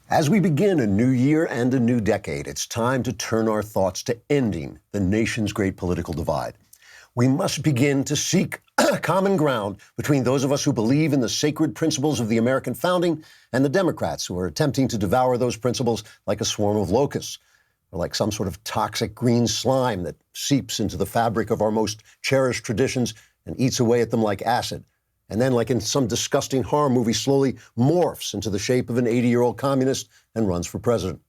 As we begin a new year and a new decade, it's time to turn our thoughts to ending the nation's great political divide. We must begin to seek common ground between those of us who believe in the sacred principles of the American founding and the Democrats who are attempting to devour those principles like a swarm of locusts, or like some sort of toxic green slime that seeps into the fabric of our most cherished traditions and eats away at them like acid. And then, like in some disgusting horror movie, slowly morphs into the shape of an 80-year-old communist and runs for president.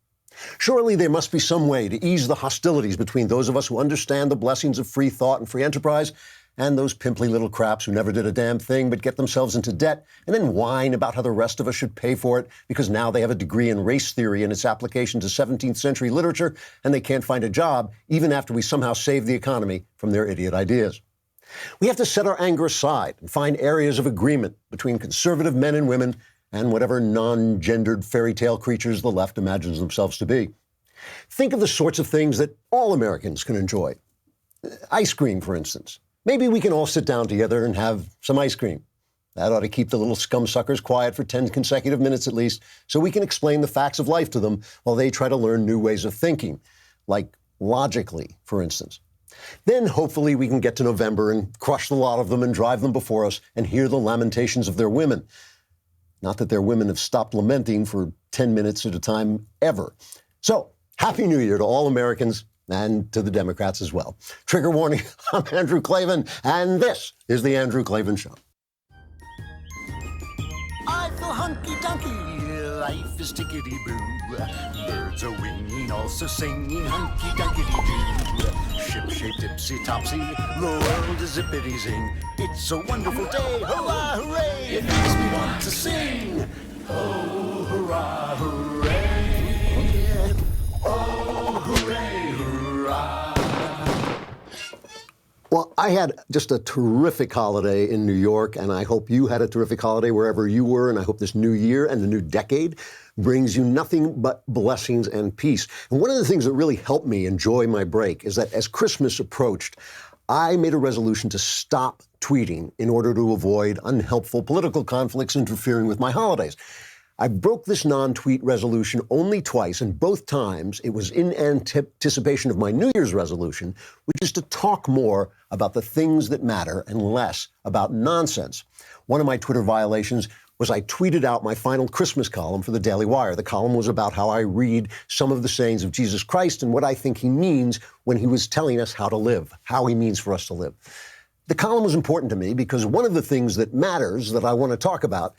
Surely there must be some way to ease the hostilities between those of us who understand the blessings of free thought and free enterprise and those pimply little craps who never did a damn thing but get themselves into debt and then whine about how the rest of us should pay for it because now they have a degree in race theory and its application to 17th century literature and they can't find a job even after we somehow save the economy from their idiot ideas. We have to set our anger aside and find areas of agreement between conservative men and women and whatever non-gendered fairy tale creatures the left imagines themselves to be. Think of the sorts of things that all Americans can enjoy. Ice cream, for instance. Maybe we can all sit down together and have some ice cream. That ought to keep the little scum-suckers quiet for 10 consecutive minutes at least, so we can explain the facts of life to them while they try to learn new ways of thinking, like logically, for instance. Then hopefully we can get to November and crush the lot of them and drive them before us and hear the lamentations of their women. Not that their women have stopped lamenting for 10 minutes at a time ever. So, Happy New Year to all Americans and to the Democrats as well. Trigger warning, I'm Andrew Klavan, and this is The Andrew Klavan Show. I feel hunky-dunky, life is tickety-boo. Birds are winging, also singing hunky-dunky-doo. Ship-shaped, ipsy-topsy, the world is zippity-zing. It's a wonderful day, hurrah, hooray! It makes me want to sing. Oh, hurrah, hooray! Oh, hooray, hurrah! Well, I had just a terrific holiday in New York, and I hope you had a terrific holiday wherever you were, and I hope this new year and the new decade brings you nothing but blessings and peace. And one of the things that really helped me enjoy my break is that as Christmas approached, I made a resolution to stop tweeting in order to avoid unhelpful political conflicts interfering with my holidays. I broke this non-tweet resolution only twice, and both times it was in anticipation of my New Year's resolution, which is to talk more about the things that matter and less about nonsense. One of my Twitter violations was I tweeted out my final Christmas column for the Daily Wire. The column was about how I read some of the sayings of Jesus Christ and what I think he means when he was telling us how to live, how he means for us to live. The column was important to me because one of the things that matters that I want to talk about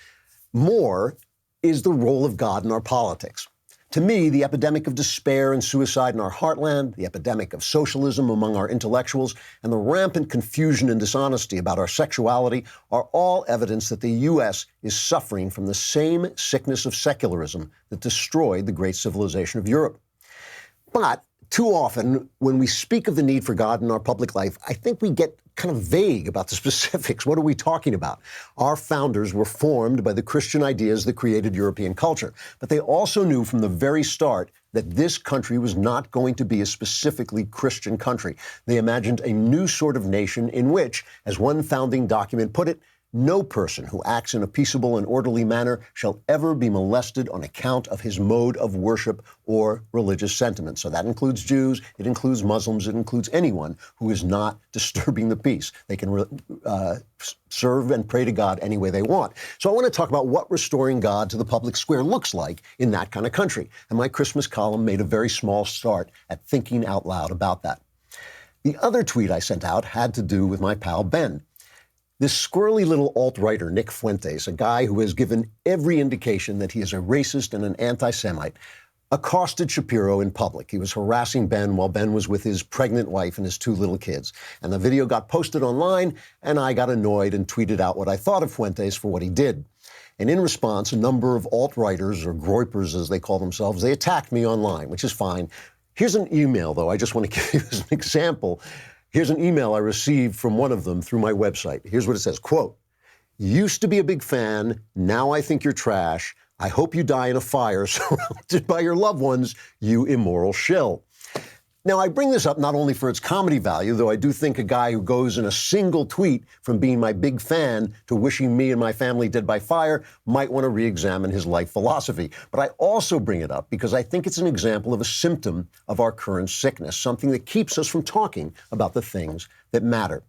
more is the role of God in our politics. To me, the epidemic of despair and suicide in our heartland, the epidemic of socialism among our intellectuals, and the rampant confusion and dishonesty about our sexuality are all evidence that the U.S. is suffering from the same sickness of secularism that destroyed the great civilization of Europe. But too often, when we speak of the need for God in our public life, I think we get kind of vague about the specifics. What are we talking about? Our founders were formed by the Christian ideas that created European culture, but they also knew from the very start that this country was not going to be a specifically Christian country. They imagined a new sort of nation in which, as one founding document put it, no person who acts in a peaceable and orderly manner shall ever be molested on account of his mode of worship or religious sentiment. So that includes Jews, it includes Muslims, it includes anyone who is not disturbing the peace. They can serve and pray to God any way they want. So I want to talk about what restoring God to the public square looks like in that kind of country. And my Christmas column made a very small start at thinking out loud about that. The other tweet I sent out had to do with my pal Ben. This squirrely little alt-righter, Nick Fuentes, a guy who has given every indication that he is a racist and an anti-Semite, accosted Shapiro in public. He was harassing Ben while Ben was with his pregnant wife and his 2 little kids. And the video got posted online, and I got annoyed and tweeted out what I thought of Fuentes for what he did. And in response, a number of alt-righters, or groypers as they call themselves, they attacked me online, which is fine. Here's an email, though. I just want to give you as an example. Here's an email I received from one of them through my website. Here's what it says, quote, "Used to be a big fan, now I think you're trash. I hope you die in a fire surrounded by your loved ones, you immoral shill." Now, I bring this up not only for its comedy value, though I do think a guy who goes in a single tweet from being my big fan to wishing me and my family dead by fire might want to re-examine his life philosophy. But I also bring it up because I think it's an example of a symptom of our current sickness, something that keeps us from talking about the things that matter.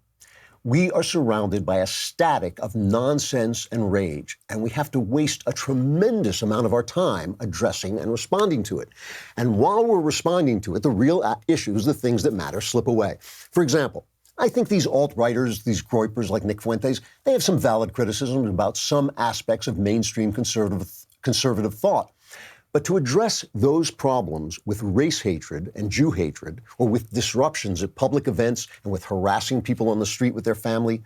We are surrounded by a static of nonsense and rage, and we have to waste a tremendous amount of our time addressing and responding to it. And while we're responding to it, the real issues, the things that matter, slip away. For example, I think these alt-writers, these groypers like Nick Fuentes, they have some valid criticisms about some aspects of mainstream conservative thought. But to address those problems with race hatred and Jew hatred, or with disruptions at public events and with harassing people on the street with their family,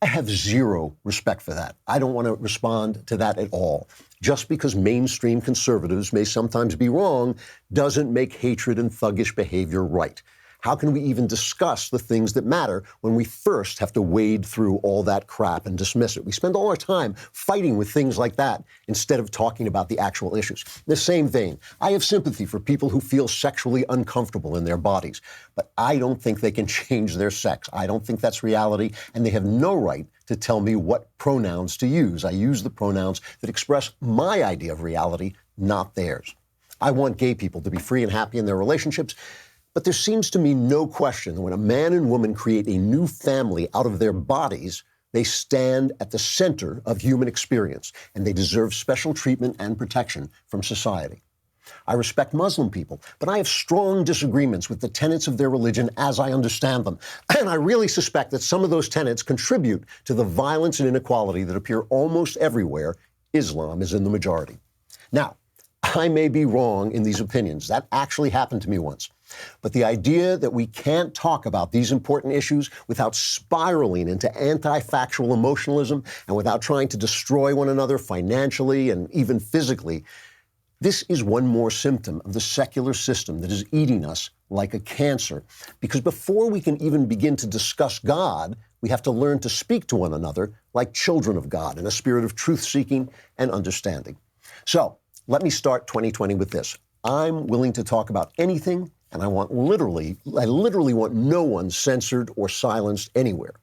I have zero respect for that. I don't want to respond to that at all. Just because mainstream conservatives may sometimes be wrong doesn't make hatred and thuggish behavior right. How can we even discuss the things that matter when we first have to wade through all that crap and dismiss it? We spend all our time fighting with things like that instead of talking about the actual issues. In the same vein, I have sympathy for people who feel sexually uncomfortable in their bodies, but I don't think they can change their sex. I don't think that's reality, and they have no right to tell me what pronouns to use. I use the pronouns that express my idea of reality, not theirs. I want gay people to be free and happy in their relationships. But there seems to me no question that when a man and woman create a new family out of their bodies, they stand at the center of human experience, and they deserve special treatment and protection from society. I respect Muslim people, but I have strong disagreements with the tenets of their religion as I understand them. And I really suspect that some of those tenets contribute to the violence and inequality that appear almost everywhere Islam is in the majority. Now, I may be wrong in these opinions. That actually happened to me once. But the idea that we can't talk about these important issues without spiraling into anti-factual emotionalism and without trying to destroy one another financially and even physically, this is one more symptom of the secular system that is eating us like a cancer. Because before we can even begin to discuss God, we have to learn to speak to one another like children of God in a spirit of truth-seeking and understanding. So, let me start 2020 with this. I'm willing to talk about anything, and I literally want no one censored or silenced anywhere.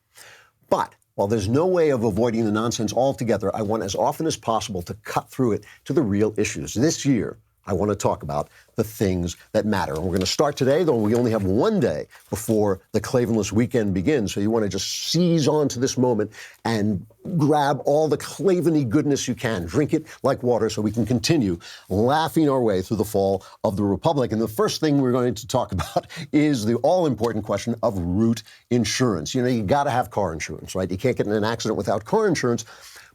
But while there's no way of avoiding the nonsense altogether, I want as often as possible to cut through it to the real issues. This year, I want to talk about the things that matter. And we're going to start today, though we only have one day before the Klavanless weekend begins. So you want to just seize on to this moment and grab all the Klavan-y goodness you can. Drink it like water so we can continue laughing our way through the fall of the Republic. And the first thing we're going to talk about is the all-important question of root insurance. You know, you got to have car insurance, right? You can't get in an accident without car insurance.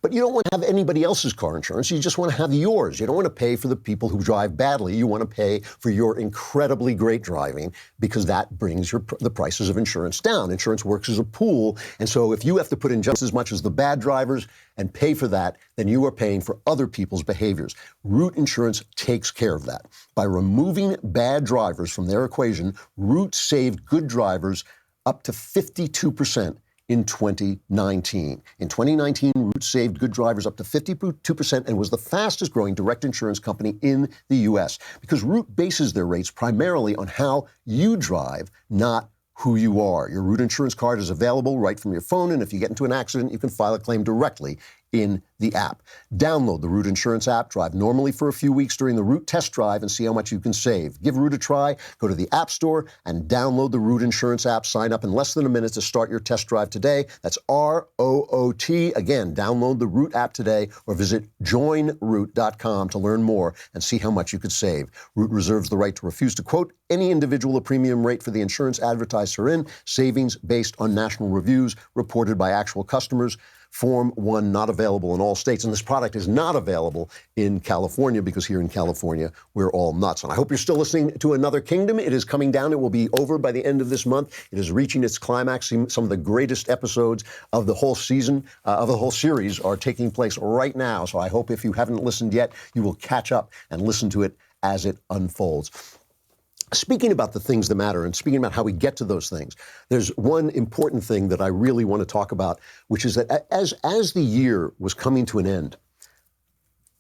But you don't want to have anybody else's car insurance. You just want to have yours. You don't want to pay for the people who drive badly. You want to pay for your incredibly great driving because that brings the prices of insurance down. Insurance works as a pool. And so if you have to put in just as much as the bad drivers and pay for that, then you are paying for other people's behaviors. Root insurance takes care of that. By removing bad drivers from their equation, Root saved good drivers up to 52% in 2019. In 2019, Root saved good drivers up to 52% and was the fastest growing direct insurance company in the U.S. because Root bases their rates primarily on how you drive, not who you are. Your Root insurance card is available right from your phone, and if you get into an accident, you can file a claim directly in the app. Download the Root Insurance app, drive normally for a few weeks during the Root test drive, and see how much you can save. Give Root a try. Go to the App Store and download the Root Insurance app. Sign up in less than a minute to start your test drive today. That's R-O-O-T. Again, download the Root app today or visit joinroot.com to learn more and see how much you could save. Root reserves the right to refuse to quote any individual a premium rate for the insurance advertised herein. Savings based on national reviews reported by actual customers. Form 1 not available in all states. And this product is not available in California because here in California, we're all nuts. And I hope you're still listening to Another Kingdom. It is coming down. It will be over by the end of this month. It is reaching its climax. Some of the greatest episodes of the whole season, of the whole series are taking place right now. So I hope if you haven't listened yet, you will catch up and listen to it as it unfolds. Speaking about the things that matter and speaking about how we get to those things, there's one important thing that I really want to talk about, which is that as the year was coming to an end,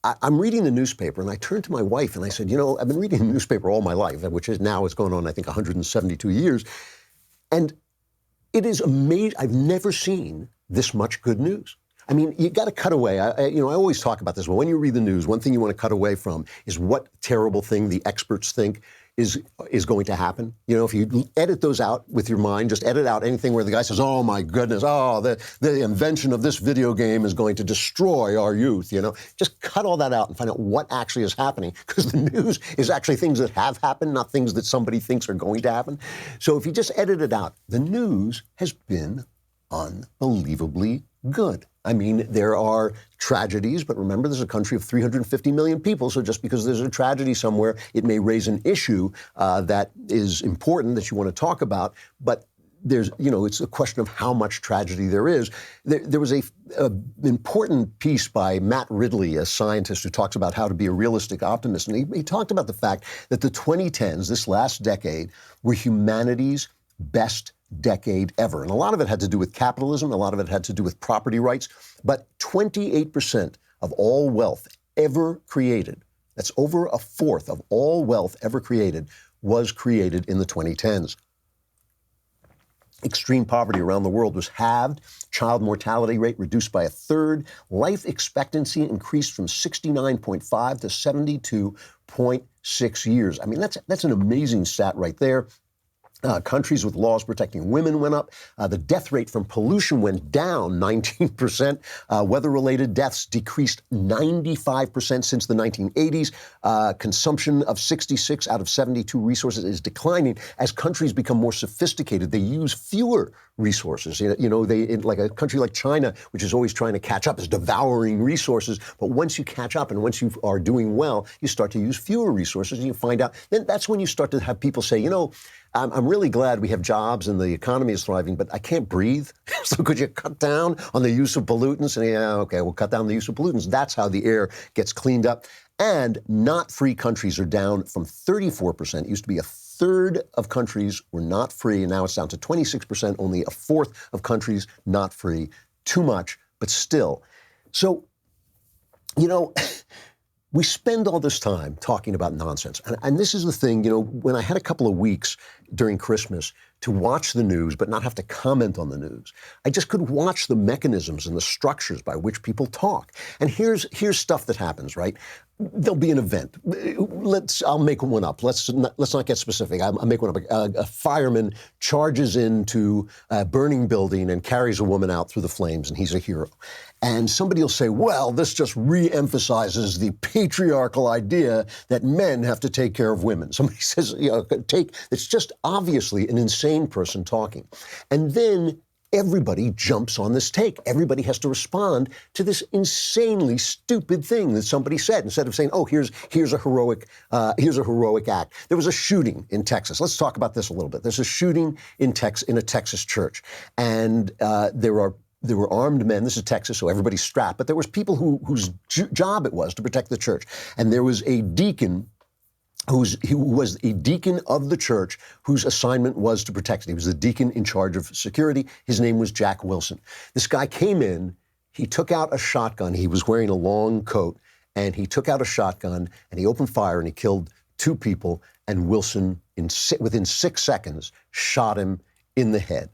I'm reading the newspaper, and I turned to my wife and I said, I've been reading the newspaper all my life, which is now it's going on, I think, 172 years. And it is amazing. I've never seen this much good news. I mean, you got to cut away. I always talk about this. But when you read the news, one thing you want to cut away from is what terrible thing the experts think is going to happen. If you edit those out with your mind, just edit out anything where the guy says, "Oh my goodness, the invention of this video game is going to destroy our youth." Just cut all that out and find out what actually is happening, because the news is actually things that have happened, not things that somebody thinks are going to happen. So if you just edit it out, the news has been unbelievably good. I mean, there are tragedies, but remember, there's a country of 350 million people, so just because there's a tragedy somewhere, it may raise an issue that is important that you want to talk about, but there's, it's a question of how much tragedy there is. There was a important piece by Matt Ridley, a scientist who talks about how to be a realistic optimist, and he talked about the fact that the 2010s, this last decade, were humanity's best decade ever. And a lot of it had to do with capitalism, a lot of it had to do with property rights, but 28% of all wealth ever created, that's over a fourth of all wealth ever created, was created in the 2010s. Extreme poverty around the world was halved, child mortality rate reduced by a third, life expectancy increased from 69.5 to 72.6 years. I mean, that's an amazing stat right there. Countries with laws protecting women went up. The death rate from pollution went down 19%. Weather-related deaths decreased 95% since the 1980s. Consumption of 66 out of 72 resources is declining. As countries become more sophisticated, they use fewer resources. Like a country like China, which is always trying to catch up, is devouring resources. But once you catch up and once you are doing well, you start to use fewer resources, and you find out. Then that's when you start to have people say, I'm really glad we have jobs and the economy is thriving, but I can't breathe. So could you cut down on the use of pollutants? And okay, we'll cut down the use of pollutants. That's how the air gets cleaned up. And not free countries are down from 34%. It used to be a third of countries were not free, and now it's down to 26%, only a fourth of countries not free. Too much, but still. So, we spend all this time talking about nonsense. And this is the thing, when I had a couple of weeks during Christmas to watch the news but not have to comment on the news, I just could watch the mechanisms and the structures by which people talk. And here's stuff that happens, right? There'll be an event. I'll make one up. Let's not get specific. I'll make one up. A fireman charges into a burning building and carries a woman out through the flames, and he's a hero. And somebody will say, well, this just re-emphasizes the patriarchal idea that men have to take care of women. Somebody says, it's just obviously an insane person talking. And then everybody jumps on this take. Everybody has to respond to this insanely stupid thing that somebody said, instead of saying, "Oh, here's a heroic act." There was a shooting in Texas. Let's talk about this a little bit. There's a shooting in a Texas church, and there were armed men. This is Texas, so everybody's strapped. But there was people whose job it was to protect the church, and there was a deacon. He was a deacon of the church whose assignment was to protect it. He was the deacon in charge of security. His name was Jack Wilson. This guy came in, he took out a shotgun. He was wearing a long coat, and he took out a shotgun, and he opened fire, and he killed two people, and Wilson, within 6 seconds, shot him in the head.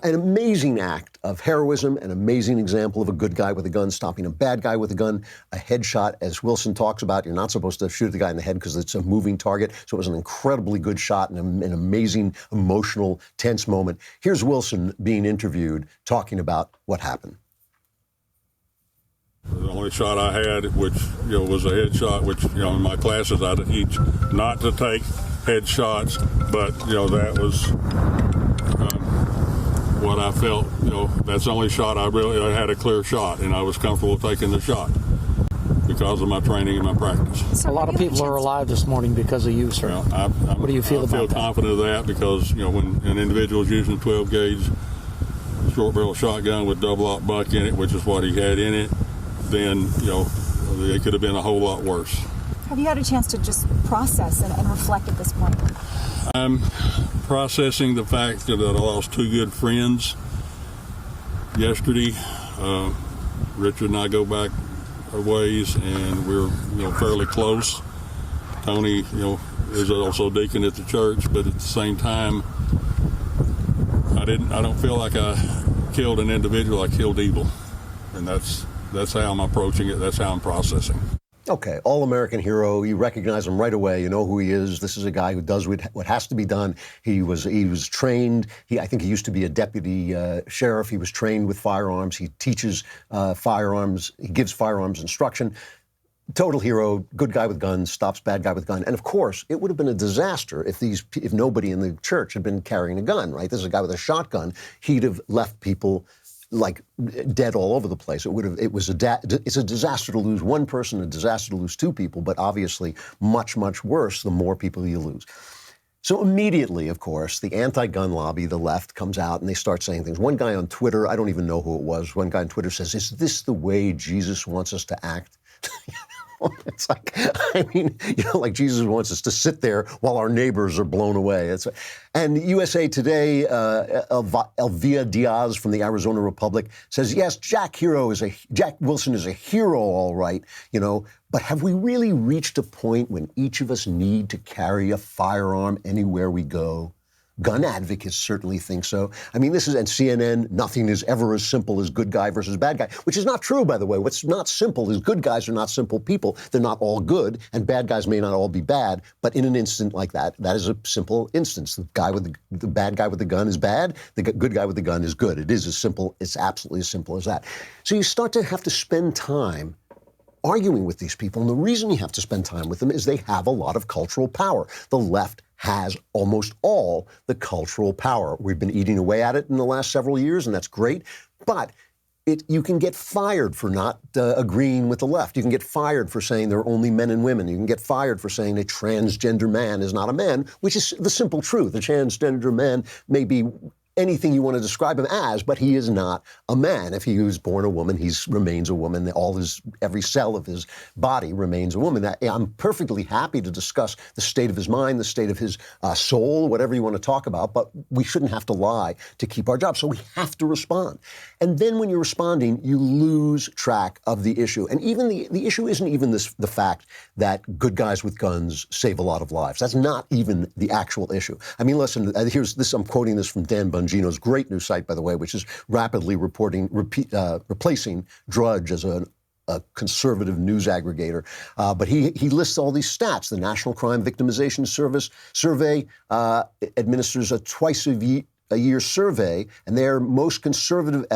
An amazing act of heroism, an amazing example of a good guy with a gun stopping a bad guy with a gun. A headshot, as Wilson talks about, you're not supposed to shoot the guy in the head because it's a moving target. So it was an incredibly good shot and an amazing, emotional, tense moment. Here's Wilson being interviewed, talking about what happened. The only shot I had, which was a headshot, which in my classes I teach not to take headshots, but that was what I felt. That's the only shot I had a clear shot, and I was comfortable taking the shot because of my training and my practice. A lot of people are alive this morning because of you, sir. What do you feel about that? I feel confident of that because when an individual is using a 12 gauge short barrel shotgun with double aught buck in it, which is what he had in it, then it could have been a whole lot worse. Have you had a chance to just process and reflect at this point? I'm processing the fact that I lost two good friends yesterday. Richard and I go back ways, and we're fairly close. Tony, is also deacon at the church, but at the same time, I don't feel like I killed an individual. I killed evil, and that's how I'm approaching it. That's how I'm processing. Okay, all-American hero. You recognize him right away. You know who he is. This is a guy who does what has to be done. He was trained. I think he used to be a deputy sheriff. He was trained with firearms. He teaches firearms. He gives firearms instruction. Total hero, good guy with guns, stops bad guy with gun. And of course, it would have been a disaster if nobody in the church had been carrying a gun, right? This is a guy with a shotgun. He'd have left people like dead all over the place. It's a disaster to lose one person, a disaster to lose two people, but obviously much, much worse the more people you lose. So immediately, of course, the anti-gun lobby, the left, comes out and they start saying things. One guy on Twitter, I don't even know who it was, one guy on Twitter says, "Is this the way Jesus wants us to act?" It's like, like Jesus wants us to sit there while our neighbors are blown away. And USA Today, Elvia Diaz from the Arizona Republic says, yes, Jack Wilson is a hero, all right, but have we really reached a point when each of us need to carry a firearm anywhere we go? Gun advocates certainly think so. And CNN, nothing is ever as simple as good guy versus bad guy, which is not true, by the way. What's not simple is good guys are not simple people. They're not all good, and bad guys may not all be bad. But in an instant like that is a simple instance. The bad guy with the gun is bad. The good guy with the gun is good. It's absolutely as simple as that. So you start to have to spend time arguing with these people. And the reason you have to spend time with them is they have a lot of cultural power. The left has almost all the cultural power. We've been eating away at it in the last several years, and that's great. But you can get fired for not agreeing with the left. You can get fired for saying there are only men and women. You can get fired for saying a transgender man is not a man, which is the simple truth. A transgender man may be anything you want to describe him as, but he is not a man. If he was born a woman, he remains a woman. Every cell of his body remains a woman. I'm perfectly happy to discuss the state of his mind, the state of his soul, whatever you want to talk about, but we shouldn't have to lie to keep our job. So we have to respond. And then when you're responding, you lose track of the issue. And even the issue isn't even the fact that good guys with guns save a lot of lives. That's not even the actual issue. Listen, here's this. I'm quoting this from Dan Bongino's great new site, by the way, which is rapidly replacing Drudge as a conservative news aggregator. But he lists all these stats. The National Crime Victimization Survey administers a twice-a-year survey, and their most conservative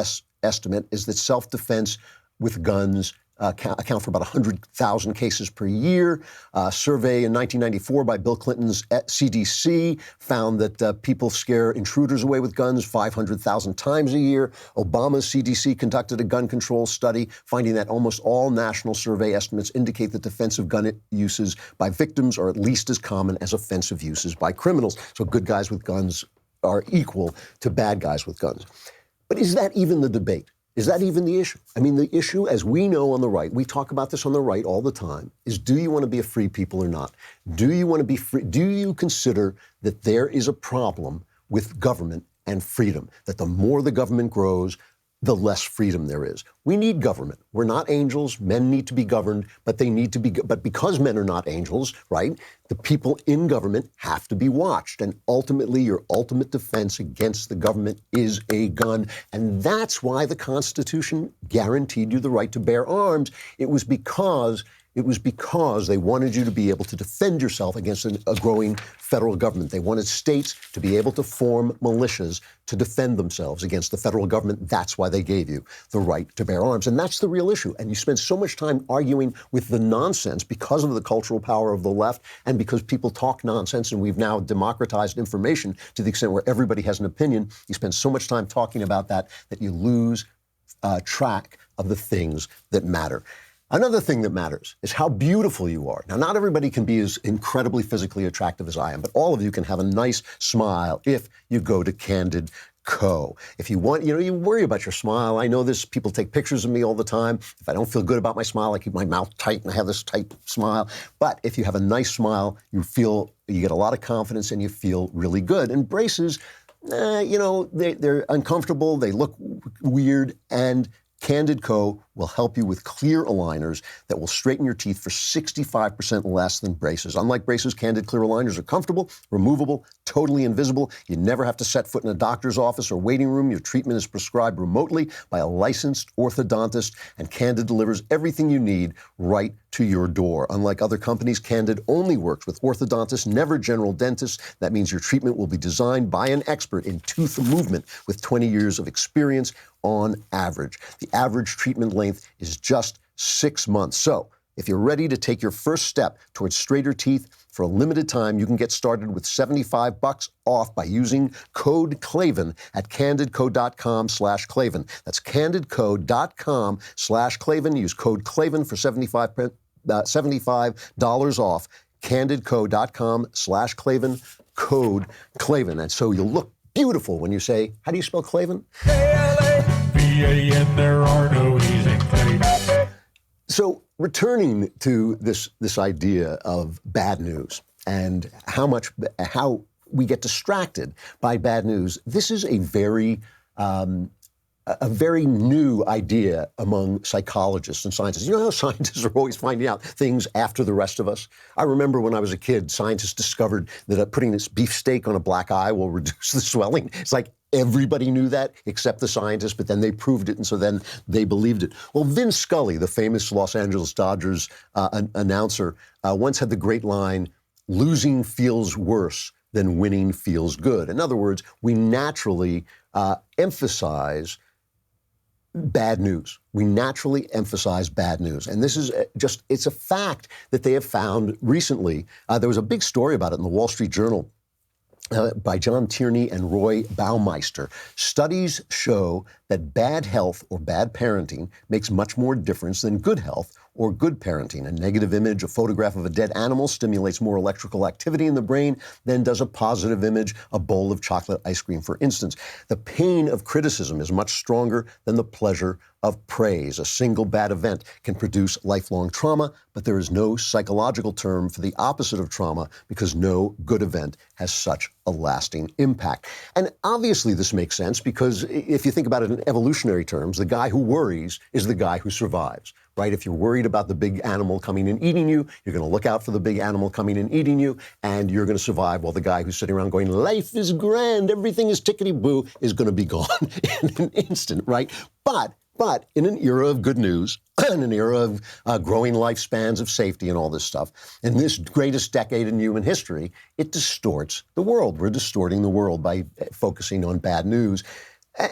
estimate is that self-defense with guns account for about 100,000 cases per year. A survey in 1994 by Bill Clinton's CDC found that people scare intruders away with guns 500,000 times a year. Obama's CDC conducted a gun control study, finding that almost all national survey estimates indicate that defensive gun uses by victims are at least as common as offensive uses by criminals. So good guys with guns are equal to bad guys with guns. But is that even the debate? Is that even the issue? The issue, as we know on the right, we talk about this on the right all the time, is do you want to be a free people or not? Do you want to be free? Do you consider that there is a problem with government and freedom? That the more the government grows, the less freedom there is. We need government. We're not angels. Men need to be governed, but but because men are not angels, right, the people in government have to be watched. And ultimately, your ultimate defense against the government is a gun. And that's why the Constitution guaranteed you the right to bear arms. It was because they wanted you to be able to defend yourself against a growing federal government. They wanted states to be able to form militias to defend themselves against the federal government. That's why they gave you the right to bear arms. And that's the real issue. And you spend so much time arguing with the nonsense because of the cultural power of the left and because people talk nonsense, and we've now democratized information to the extent where everybody has an opinion. You spend so much time talking about that you lose track of the things that matter. Another thing that matters is how beautiful you are. Now, not everybody can be as incredibly physically attractive as I am, but all of you can have a nice smile if you go to Candid Co. If you want, you worry about your smile. I know this. People take pictures of me all the time. If I don't feel good about my smile, I keep my mouth tight and I have this tight smile. But if you have a nice smile, you get a lot of confidence and you feel really good. And braces, they're uncomfortable. They look weird, and Candid Co will help you with clear aligners that will straighten your teeth for 65% less than braces. Unlike braces, Candid clear aligners are comfortable, removable, totally invisible. You never have to set foot in a doctor's office or waiting room. Your treatment is prescribed remotely by a licensed orthodontist, and Candid delivers everything you need right to your door. Unlike other companies, Candid only works with orthodontists, never general dentists. That means your treatment will be designed by an expert in tooth movement with 20 years of experience on average. The average treatment length is just 6 months. So, if you're ready to take your first step towards straighter teeth, for a limited time, you can get started with $75 off by using code Klavan at candidco.com/Klavan. That's candidco.com/Klavan. Use code Klavan for $75 off. candidco.com/Klavan, code Klavan. And so you'll look beautiful when you say, how do you spell Klavan? K-L-A-V-A-N, there are no E's in Klavan. So returning to this idea of bad news and how we get distracted by bad news, this is a very new idea among psychologists and scientists. You know how scientists are always finding out things after the rest of us? I remember when I was a kid, scientists discovered that putting this beefsteak on a black eye will reduce the swelling. It's like everybody knew that except the scientists, but then they proved it, and so then they believed it. Well, Vin Scully, the famous Los Angeles Dodgers announcer, once had the great line, "Losing feels worse than winning feels good." In other words, we naturally emphasize bad news. We naturally emphasize bad news. And this is it's a fact that they have found recently. There was a big story about it in the Wall Street Journal by John Tierney and Roy Baumeister. Studies show that bad health or bad parenting makes much more difference than good health or good parenting. A negative image, a photograph of a dead animal, stimulates more electrical activity in the brain than does a positive image, a bowl of chocolate ice cream, for instance. The pain of criticism is much stronger than the pleasure of praise. A single bad event can produce lifelong trauma, but there is no psychological term for the opposite of trauma because no good event has such a lasting impact. And obviously this makes sense because if you think about it in evolutionary terms, the guy who worries is the guy who survives. Right? If you're worried about the big animal coming and eating you, you're going to look out for the big animal coming and eating you, and you're going to survive, while the guy who's sitting around going, life is grand, everything is tickety-boo, is going to be gone in an instant, right? But in an era of good news, in an era of growing lifespans of safety and all this stuff, in this greatest decade in human history, it distorts the world. We're distorting the world by focusing on bad news.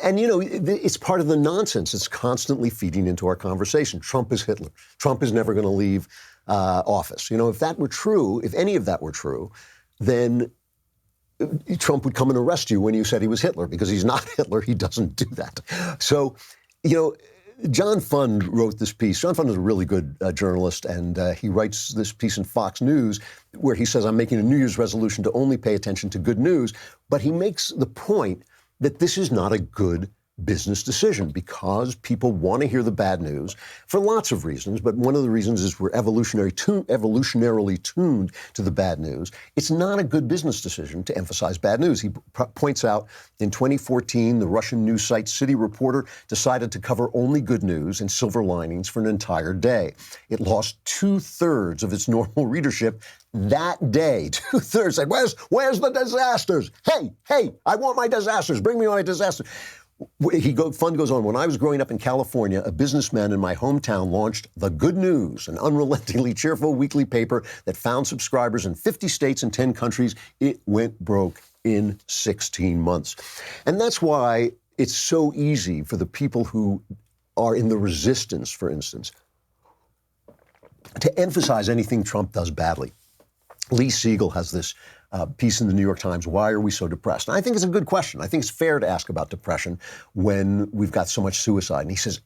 And, you know, it's part of the nonsense that's constantly feeding into our conversation. Trump is Hitler. Trump is never going to leave office. You know, if that were true, if any of that were true, then Trump would come and arrest you when you said he was Hitler, because he's not Hitler. He doesn't do that. So, you know, John Fund wrote this piece. John Fund is a really good journalist, and he writes this piece in Fox News where he says, I'm making a New Year's resolution to only pay attention to good news. But he makes the point that this is not a good business decision because people want to hear the bad news for lots of reasons. But one of the reasons is we're evolutionarily tuned to the bad news. It's not a good business decision to emphasize bad news. He points out in 2014, the Russian news site City Reporter decided to cover only good news and silver linings for an entire day. It lost 2/3 of its normal readership that day. 2/3 said, where's the disasters? Hey, I want my disasters. Bring me my disasters. Fund goes on, when I was growing up in California, a businessman in my hometown launched The Good News, an unrelentingly cheerful weekly paper that found subscribers in 50 states and 10 countries. It went broke in 16 months. And that's why it's so easy for the people who are in the resistance, for instance, to emphasize anything Trump does badly. Lee Siegel has this piece in the New York Times, why are we so depressed? And I think it's a good question. I think it's fair to ask about depression when we've got so much suicide. And he says,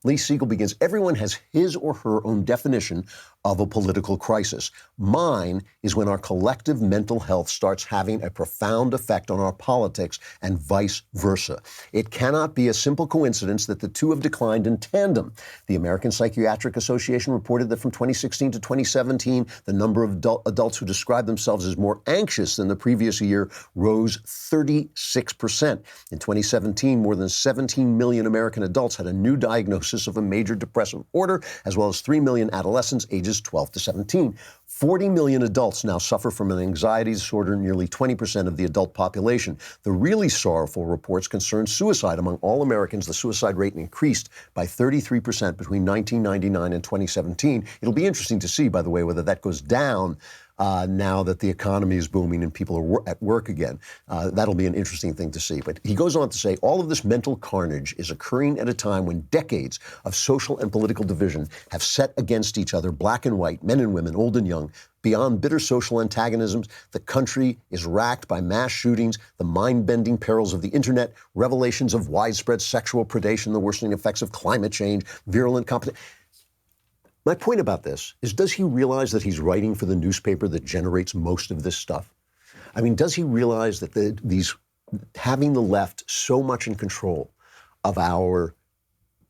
Lee Siegel begins, everyone has his or her own definition of a political crisis. Mine is when our collective mental health starts having a profound effect on our politics and vice versa. It cannot be a simple coincidence that the two have declined in tandem. The American Psychiatric Association reported that from 2016 to 2017, the number of adults who describe themselves as more more anxious than the previous year rose 36%. In 2017, more than 17 million American adults had a new diagnosis of a major depressive disorder, as well as 3 million adolescents ages 12 to 17. 40 million adults now suffer from an anxiety disorder, nearly 20% of the adult population. The really sorrowful reports concern suicide. Among all Americans, the suicide rate increased by 33% between 1999 and 2017. It'll be interesting to see, by the way, whether that goes down now that the economy is booming and people are at work again. That'll be an interesting thing to see. But he goes on to say, all of this mental carnage is occurring at a time when decades of social and political division have set against each other, black and white, men and women, old and young. Beyond bitter social antagonisms, the country is racked by mass shootings, the mind-bending perils of the internet, revelations of widespread sexual predation, the worsening effects of climate change, virulent competition. My point about this is, does he realize that he's writing for the newspaper that generates most of this stuff? I mean, does he realize that having the left so much in control of our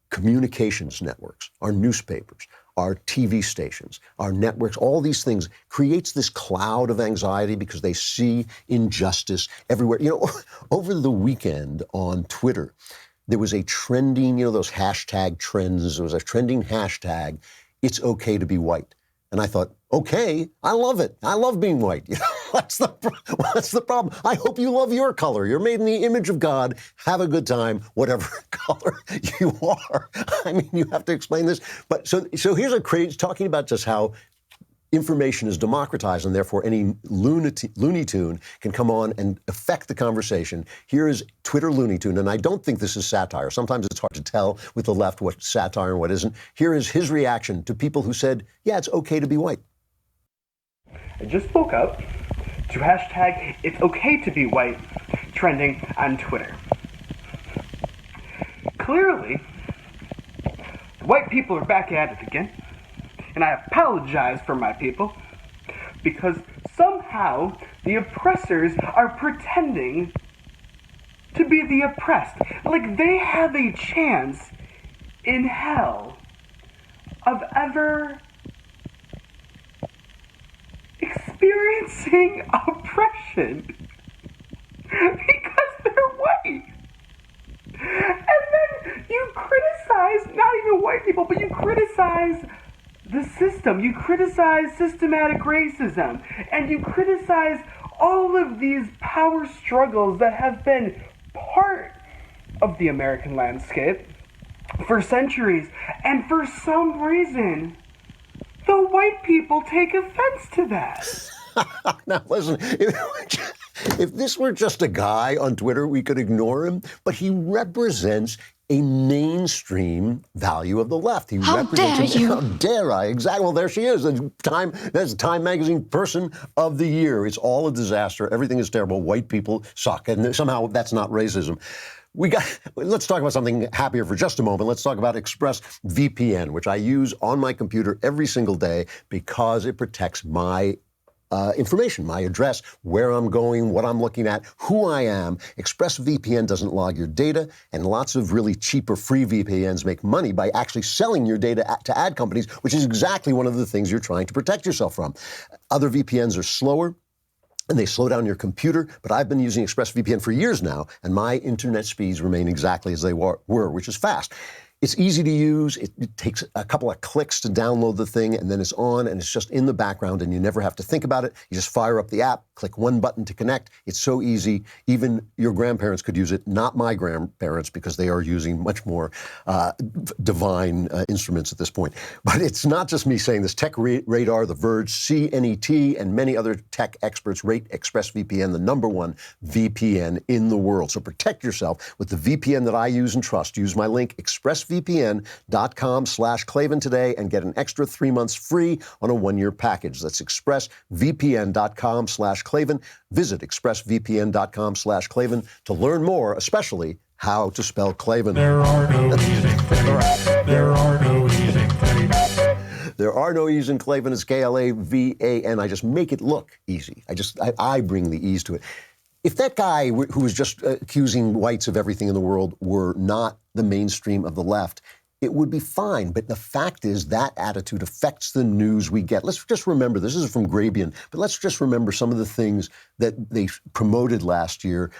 communications networks, our newspapers, our TV stations, our networks, all these things creates this cloud of anxiety because they see injustice everywhere. You know, over the weekend on Twitter, there was a trending, you know, those hashtag trends. There was a trending hashtag, "It's okay to be white." And I thought, okay, I love it. I love being white. You know, what's the problem? I hope you love your color. You're made in the image of God. Have a good time, whatever color you are. I mean, you have to explain this. But so here's a crazy, talking about just how information is democratized and therefore any Looney Tune can come on and affect the conversation. Here is Twitter Looney Tune, and I don't think this is satire. Sometimes it's hard to tell with the left what's satire and what isn't. Here is his reaction to people who said, yeah, it's okay to be white. I just woke up to hashtag "It's okay to be white" trending on Twitter. Clearly, the white people are back at it again. And I apologize for my people, because somehow the oppressors are pretending to be the oppressed. Like they have a chance in hell of ever experiencing oppression because they're white. And then you criticize, not even white people, but you criticize the system, you criticize systematic racism, and you criticize all of these power struggles that have been part of the American landscape for centuries, and for some reason, the white people take offense to that. Now listen, if this were just a guy on Twitter, we could ignore him, but he represents a mainstream value of the left. How dare you? How dare I? Exactly. Well, there she is. That's Time Magazine Person of the Year. It's all a disaster. Everything is terrible. White people suck. And somehow that's not racism. Let's talk about something happier for just a moment. Let's talk about ExpressVPN, which I use on my computer every single day because it protects my information, my address, where I'm going, what I'm looking at, who I am. ExpressVPN doesn't log your data, and lots of really cheap or free VPNs make money by actually selling your data to ad companies, which is exactly one of the things you're trying to protect yourself from. Other VPNs are slower, and they slow down your computer, but I've been using ExpressVPN for years now, and my internet speeds remain exactly as they were, which is fast. It's easy to use. It takes a couple of clicks to download the thing, and then it's on, and it's just in the background, and you never have to think about it. You just fire up the app, click one button to connect. It's so easy. Even your grandparents could use it, not my grandparents, because they are using much more divine instruments at this point. But it's not just me saying this. Tech Radar, The Verge, CNET, and many other tech experts rate ExpressVPN the #1 VPN in the world. So protect yourself with the VPN that I use and trust. Use my link, expressvpn.com/Klavan today and get an extra 3 months free on a 1-year package. That's expressvpn.com/Klavan. Visit expressvpn.com/Klavan to learn more, especially how to spell Klavan. There are no E's in Klavan. There are no E's in Klavan. There are no E's in Klavan. It's Klavan. I just make it look easy. I bring the E's to it. If that guy who was just accusing whites of everything in the world were not the mainstream of the left, it would be fine. But the fact is that attitude affects the news we get. Let's just remember, this is from Grabian, but let's just remember some of the things that they promoted last year,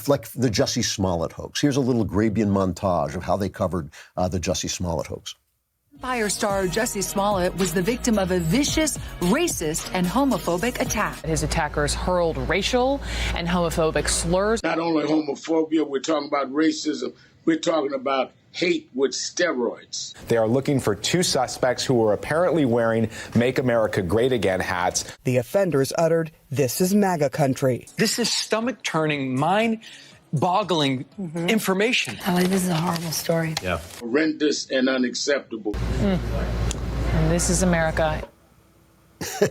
like the Jussie Smollett hoax. Here's a little Grabian montage of how they covered the Jussie Smollett hoax. Empire star Jussie Smollett was the victim of a vicious, racist, and homophobic attack. His attackers hurled racial and homophobic slurs. Not only homophobia, we're talking about racism. We're talking about hate with steroids. They are looking for two suspects who were apparently wearing Make America Great Again hats. The offenders uttered, "This is MAGA country." This is stomach-turning, mind-boggling information. Ellie, this is a horrible story. Yeah. Horrendous and unacceptable. And this is America.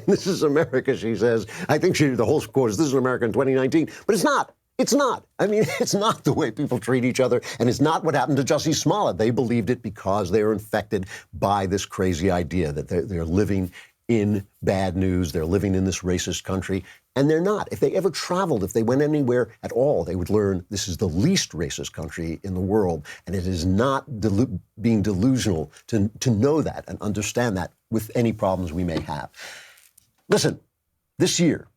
This is America, she says. I think the whole quote is, this is America in 2019. But it's not. It's not. I mean, it's not the way people treat each other, and it's not what happened to Jussie Smollett. They believed it because they were infected by this crazy idea that they're living in bad news, they're living in this racist country, and they're not. If they ever traveled, if they went anywhere at all, they would learn this is the least racist country in the world, and it is not being delusional to know that and understand that with any problems we may have. Listen, this year,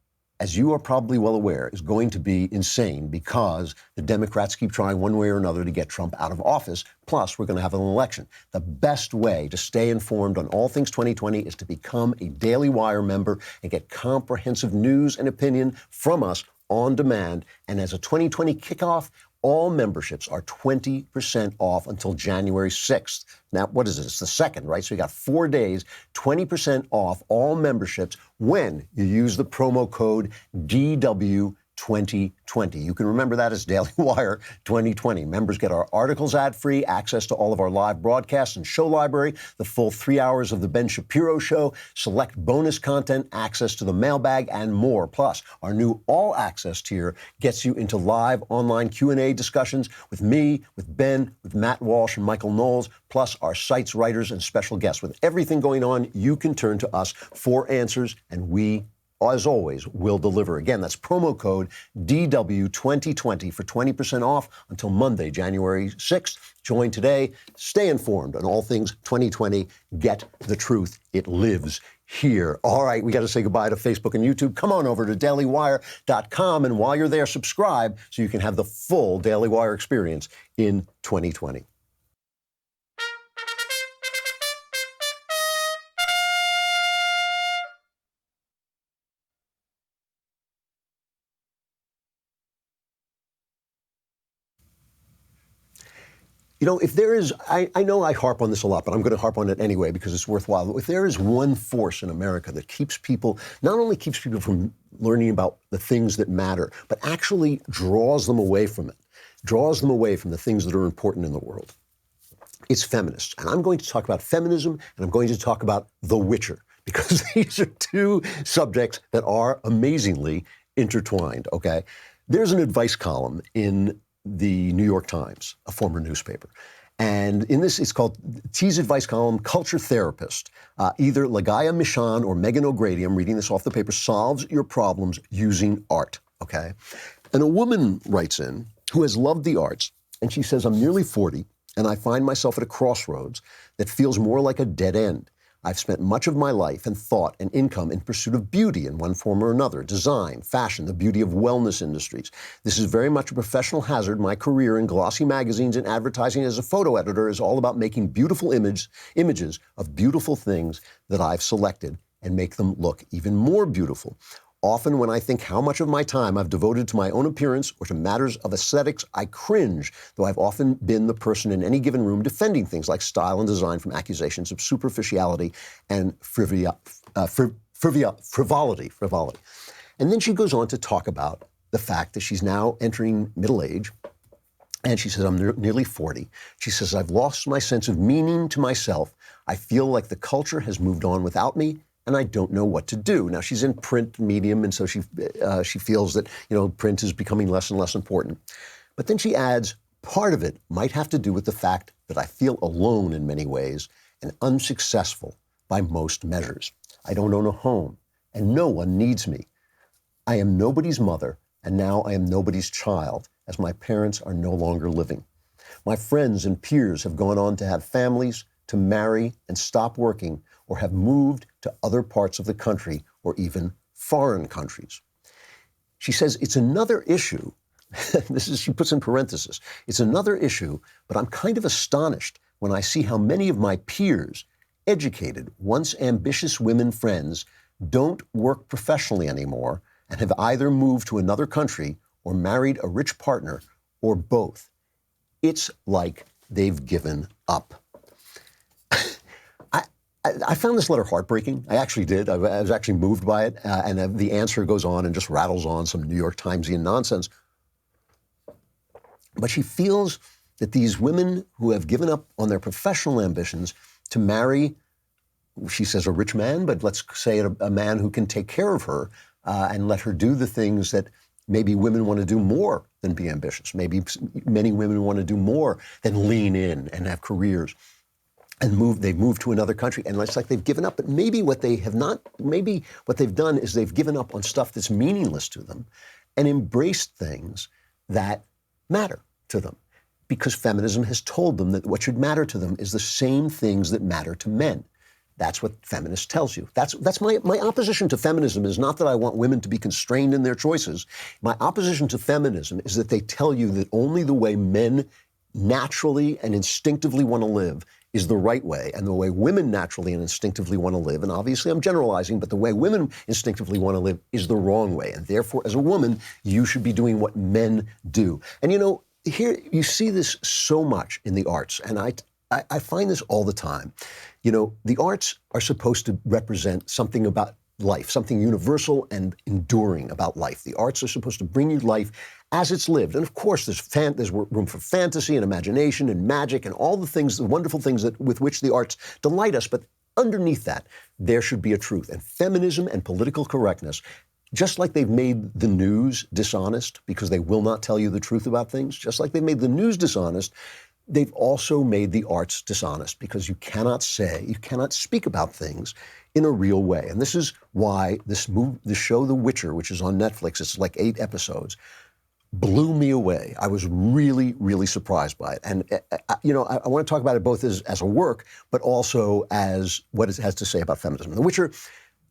as you are probably well aware, is going to be insane because the Democrats keep trying one way or another to get Trump out of office. Plus, we're going to have an election. The best way to stay informed on all things 2020 is to become a Daily Wire member and get comprehensive news and opinion from us on demand. And as a 2020 kickoff, all memberships are 20% off until January 6th. Now, what is it? It's the 2nd, right? So you got 4 days, 20% off all memberships when you use the promo code DW2020. You can remember that as Daily Wire 2020. Members get our articles ad-free, access to all of our live broadcasts and show library, the full 3 hours of The Ben Shapiro Show, select bonus content, access to the mailbag, and more. Plus, our new all-access tier gets you into live online Q&A discussions with me, with Ben, with Matt Walsh and Michael Knowles, plus our site's writers and special guests. With everything going on, you can turn to us for answers, and we, as always, will deliver. Again, that's promo code DW2020 for 20% off until Monday, January 6th. Join today. Stay informed on all things 2020. Get the truth. It lives here. All right, we got to say goodbye to Facebook and YouTube. Come on over to dailywire.com, and while you're there, subscribe so you can have the full Daily Wire experience in 2020. You know, if there is, I know I harp on this a lot, but I'm going to harp on it anyway because it's worthwhile. If there is one force in America that keeps people, not only keeps people from learning about the things that matter, but actually draws them away from it, draws them away from the things that are important in the world, it's feminists. And I'm going to talk about feminism, and I'm going to talk about The Witcher, because these are two subjects that are amazingly intertwined, okay? There's an advice column in the New York Times, a former newspaper. And in this, it's called T's advice column, Culture Therapist. Either Lagaya Michan or Megan O'Grady, I'm reading this off the paper, solves your problems using art, okay? And a woman writes in who has loved the arts, and she says, I'm nearly 40, and I find myself at a crossroads that feels more like a dead end. I've spent much of my life and thought and income in pursuit of beauty in one form or another, design, fashion, the beauty of wellness industries. This is very much a professional hazard. My career in glossy magazines and advertising as a photo editor is all about making beautiful images of beautiful things that I've selected and make them look even more beautiful. Often when I think how much of my time I've devoted to my own appearance or to matters of aesthetics, I cringe, though I've often been the person in any given room defending things like style and design from accusations of superficiality and frivolity. And then she goes on to talk about the fact that she's now entering middle age, and she says, I'm nearly 40. She says, I've lost my sense of meaning to myself. I feel like the culture has moved on without me, and I don't know what to do. Now, she's in print medium, and so she feels that, print is becoming less and less important. But then she adds, part of it might have to do with the fact that I feel alone in many ways and unsuccessful by most measures. I don't own a home, and no one needs me. I am nobody's mother, and now I am nobody's child, as my parents are no longer living. My friends and peers have gone on to have families, to marry and stop working or have moved to other parts of the country or even foreign countries. She says it's another issue. She puts in parentheses. It's another issue, but I'm kind of astonished when I see how many of my peers, educated, once ambitious women friends, don't work professionally anymore and have either moved to another country or married a rich partner or both. It's like they've given up. I found this letter heartbreaking. I actually did. I was actually moved by it. And the answer goes on and just rattles on some New York Timesian nonsense. But she feels that these women who have given up on their professional ambitions to marry, she says, a rich man, but let's say a man who can take care of her and let her do the things that maybe women want to do more than be ambitious. Maybe many women want to do more than lean in and have careers. And they've moved to another country, and it's like they've given up. But maybe what they've done is they've given up on stuff that's meaningless to them and embraced things that matter to them. Because feminism has told them that what should matter to them is the same things that matter to men. That's what feminist tells you. That's my opposition to feminism is not that I want women to be constrained in their choices. My opposition to feminism is that they tell you that only the way men naturally and instinctively want to live is the right way, and the way women naturally and instinctively want to live, and obviously I'm generalizing, but the way women instinctively want to live is the wrong way. And therefore, as a woman, you should be doing what men do. And here you see this so much in the arts, and I find this all the time. The arts are supposed to represent something about life, something universal and enduring about life. The arts are supposed to bring you life as it's lived. And of course, there's room for fantasy and imagination and magic and all the things, the wonderful things with which the arts delight us. But underneath that, there should be a truth. And feminism and political correctness, just like they've made the news dishonest because they will not tell you the truth about things, just like they've made the news dishonest, they've also made the arts dishonest because you cannot speak about things in a real way. And this is why the show The Witcher, which is on Netflix, it's like 8 episodes, blew me away. I was really, really surprised by it. And, I want to talk about it both as a work, but also as what it has to say about feminism. The Witcher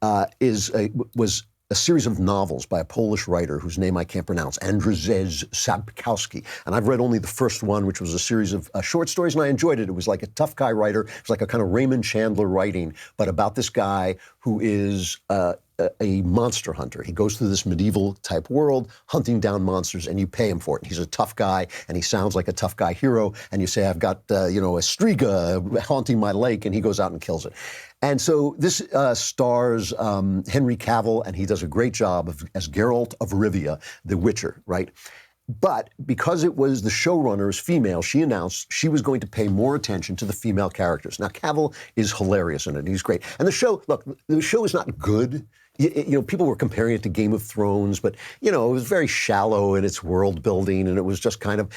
was a series of novels by a Polish writer whose name I can't pronounce, Andrzej Sapkowski. And I've read only the first one, which was a series of short stories, and I enjoyed it. It was like a tough guy writer. It was like a kind of Raymond Chandler writing, but about this guy who is a monster hunter. He goes through this medieval type world, hunting down monsters, and you pay him for it. He's a tough guy, and he sounds like a tough guy hero, and you say, I've got, a striga haunting my lake, and he goes out and kills it. And so this stars Henry Cavill, and he does a great job as Geralt of Rivia, the Witcher, right? But because it was the showrunner is female, she announced she was going to pay more attention to the female characters. Now, Cavill is hilarious in it. He's great. And the show is not good. People were comparing it to Game of Thrones, but, it was very shallow in its world building, and it was just kind of,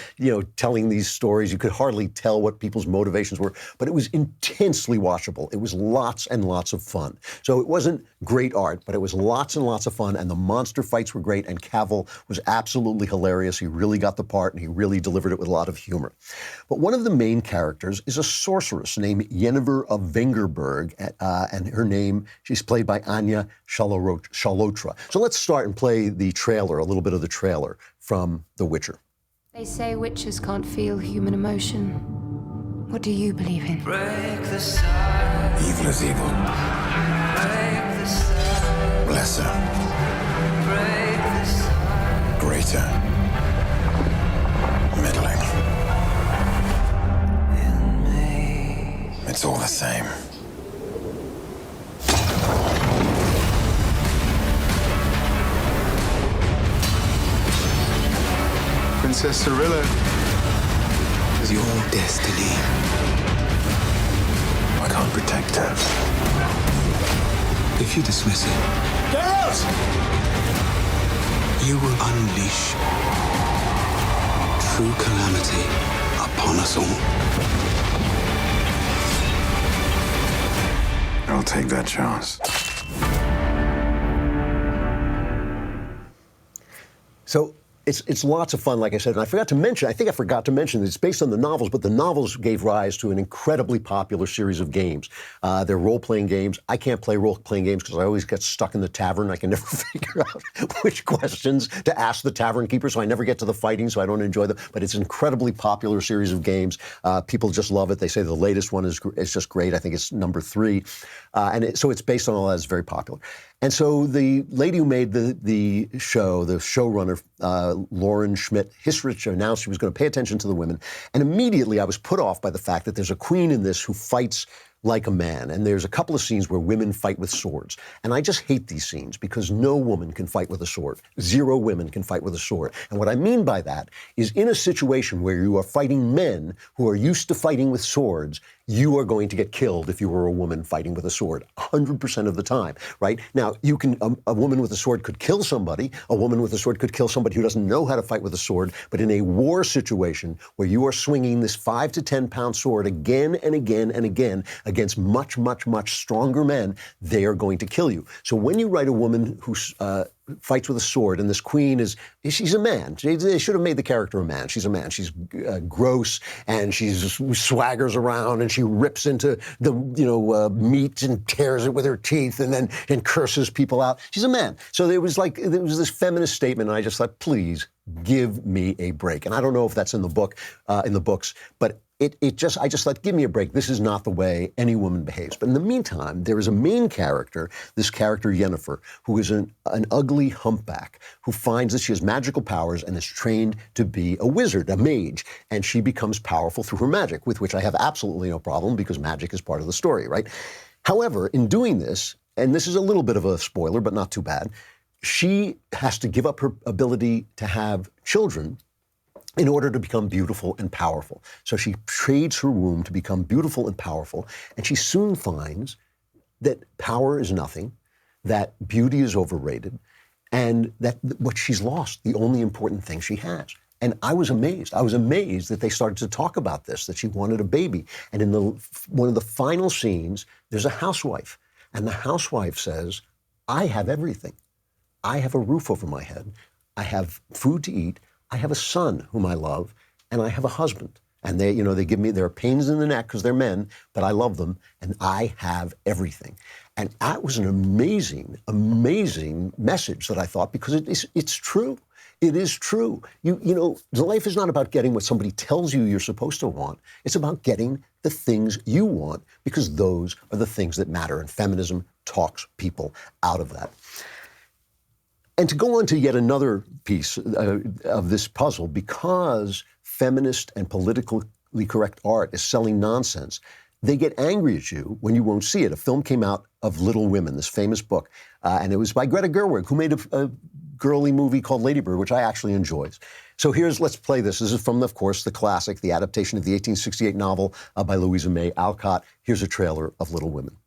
telling these stories. You could hardly tell what people's motivations were, but it was intensely watchable. It was lots and lots of fun. So it wasn't great art, but it was lots and lots of fun, and the monster fights were great, and Cavill was absolutely hilarious. He really got the part, and he really delivered it with a lot of humor. But one of the main characters is a sorceress named Yennefer of Vengerberg, and her name, she's played by Anya Chalotra. So let's start and play the trailer, a little bit of the trailer from The Witcher. They say witches can't feel human emotion. What do you believe in? Break the silence. Evil is evil. Break the silence. Lesser. Break the silence. Greater. Middling. In me. It's all the same. Princess Cirilla is your destiny. I can't protect her. If you dismiss it, Geralt! You will unleash true calamity upon us all. I'll take that chance. So It's lots of fun, like I said. And I think I forgot to mention, it's based on the novels, but the novels gave rise to an incredibly popular series of games. They're role-playing games. I can't play role-playing games because I always get stuck in the tavern. I can never figure out which questions to ask the tavern keeper, so I never get to the fighting, so I don't enjoy them. But it's an incredibly popular series of games. People just love it. They say the latest one is just great. I think it's number 3. So it's based on all that. It's very popular. And so the lady who made the show, the showrunner, Lauren Schmidt-Hissrich, announced she was going to pay attention to the women. And immediately I was put off by the fact that there's a queen in this who fights like a man. And there's a couple of scenes where women fight with swords. And I just hate these scenes because no woman can fight with a sword. 0 women can fight with a sword. And what I mean by that is in a situation where you are fighting men who are used to fighting with swords, you are going to get killed if you were a woman fighting with a sword 100% of the time, right? Now, you can, a woman with a sword could kill somebody. A woman with a sword could kill somebody who doesn't know how to fight with a sword. But in a war situation where you are swinging this 5 to 10 pound sword again and again and again against much, much, much stronger men, they are going to kill you. So when you write a woman who fights with a sword, and this queen she's a man. They should have made the character a man. She's a man. She's gross, and she swaggers around, and she rips into the meat and tears it with her teeth, and curses people out. She's a man. So there was this feminist statement, and I just thought, please give me a break. And I don't know if that's in the books, but I just thought, give me a break. This is not the way any woman behaves. But in the meantime, there is a main character, this character Yennefer, who is an ugly humpback who finds that she has magical powers and is trained to be a wizard, a mage. And she becomes powerful through her magic, with which I have absolutely no problem because magic is part of the story, right? However, in doing this, and this is a little bit of a spoiler, but not too bad, she has to give up her ability to have children in order to become beautiful and powerful. So she trades her womb to become beautiful and powerful, and she soon finds that power is nothing, that beauty is overrated, and that what she's lost, the only important thing she has. And I was amazed. I was amazed that they started to talk about this, that she wanted a baby. And in one of the final scenes, there's a housewife, and the housewife says, I have everything. I have a roof over my head. I have food to eat. I have a son whom I love, and I have a husband. And they give me, there are pains in the neck because they're men, but I love them, and I have everything. And that was an amazing, amazing message that I thought, because it's true. It is true. Life is not about getting what somebody tells you you're supposed to want. It's about getting the things you want, because those are the things that matter. And feminism talks people out of that. And to go on to yet another piece of this puzzle, because feminist and politically correct art is selling nonsense, they get angry at you when you won't see it. A film came out of Little Women, this famous book, and it was by Greta Gerwig, who made a girly movie called Lady Bird, which I actually enjoyed. So let's play this. This is from, of course, the classic, the adaptation of the 1868 novel by Louisa May Alcott. Here's a trailer of Little Women.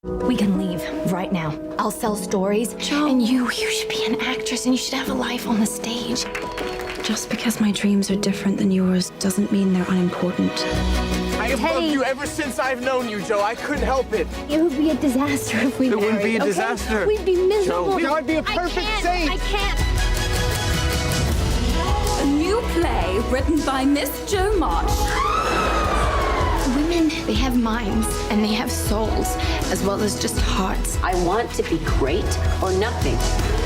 We can leave right now. I'll sell stories, and you should be an actress, and you should have a life on the stage. Just because my dreams are different than yours doesn't mean they're unimportant. I have loved you ever since I've known you, Joe. I couldn't help it. It would be a disaster if we married. It wouldn't be a disaster. We'd be miserable. Joe, I'd be a perfect saint. I can't. A new play written by Miss Jo March. Women, they have minds and they have souls, as well as just hearts. I want to be great or nothing.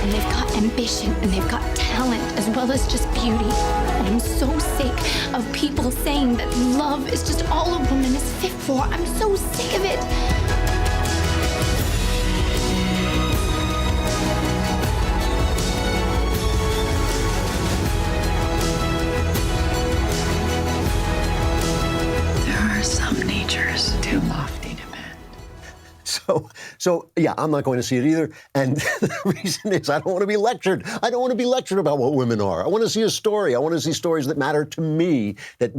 And they've got ambition and they've got talent, as well as just beauty. And I'm so sick of people saying that love is just all a woman is fit for. I'm so sick of it. Some natures too lofty to bend. So yeah, I'm not going to see it either. And the reason is I don't want to be lectured. I don't want to be lectured about what women are. I want to see a story. I want to see stories that matter to me, that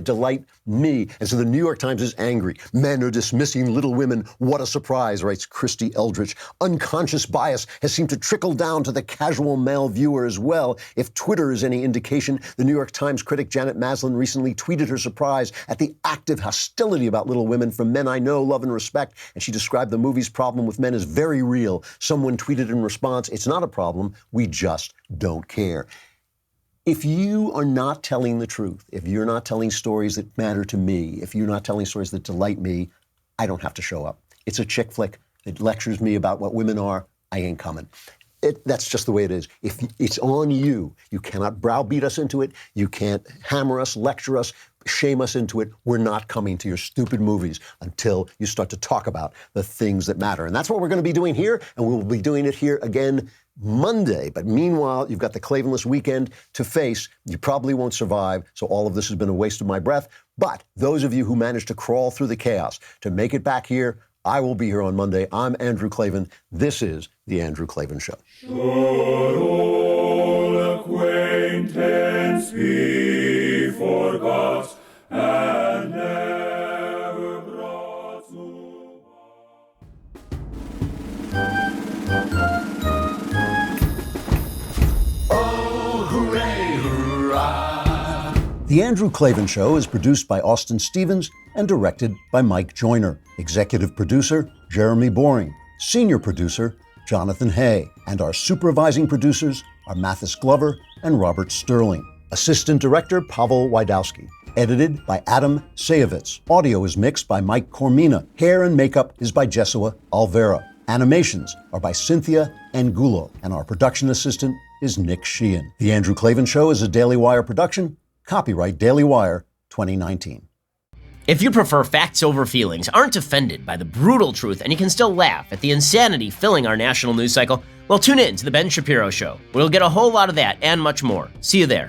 delight me. And so the New York Times is angry. Men are dismissing Little Women. What a surprise, writes Christy Eldridge. Unconscious bias has seemed to trickle down to the casual male viewer as well. If Twitter is any indication, the New York Times critic Janet Maslin recently tweeted her surprise at the active hostility about Little Women from men I know, love, and respect. And she described the movie's problem with men is very real. Someone tweeted in response, it's not a problem, we just don't care. If you are not telling the truth, if you're not telling stories that matter to me, if you're not telling stories that delight me, I don't have to show up. It's a chick flick. It lectures me about what women are. I ain't coming. That's just the way it is. If it's on you, you cannot browbeat us into it. You can't hammer us, lecture us, shame us into it. We're not coming to your stupid movies until you start to talk about the things that matter. And that's what we're going to be doing here, and we'll be doing it here again Monday. But meanwhile, you've got the Klavanless weekend to face. You probably won't survive, so all of this has been a waste of my breath. But those of you who managed to crawl through the chaos to make it back here, I will be here on Monday. I'm Andrew Klavan. This is The Andrew Klavan Show. Should old acquaintance be forgot and never brought to Oh, hooray, hurrah! The Andrew Klavan Show is produced by Austin Stevens and directed by Mike Joyner. Executive producer, Jeremy Boring. Senior producer, Jonathan Hay. And our supervising producers are Mathis Glover and Robert Sterling. Assistant director, Pavel Wydowski. Edited by Adam Sayevitz. Audio is mixed by Mike Cormina. Hair and makeup is by Jesua Alvera. Animations are by Cynthia Angulo. And our production assistant is Nick Sheehan. The Andrew Klavan Show is a Daily Wire production. Copyright Daily Wire 2019. If you prefer facts over feelings, aren't offended by the brutal truth, and you can still laugh at the insanity filling our national news cycle, well, tune in to The Ben Shapiro Show. We'll get a whole lot of that and much more. See you there.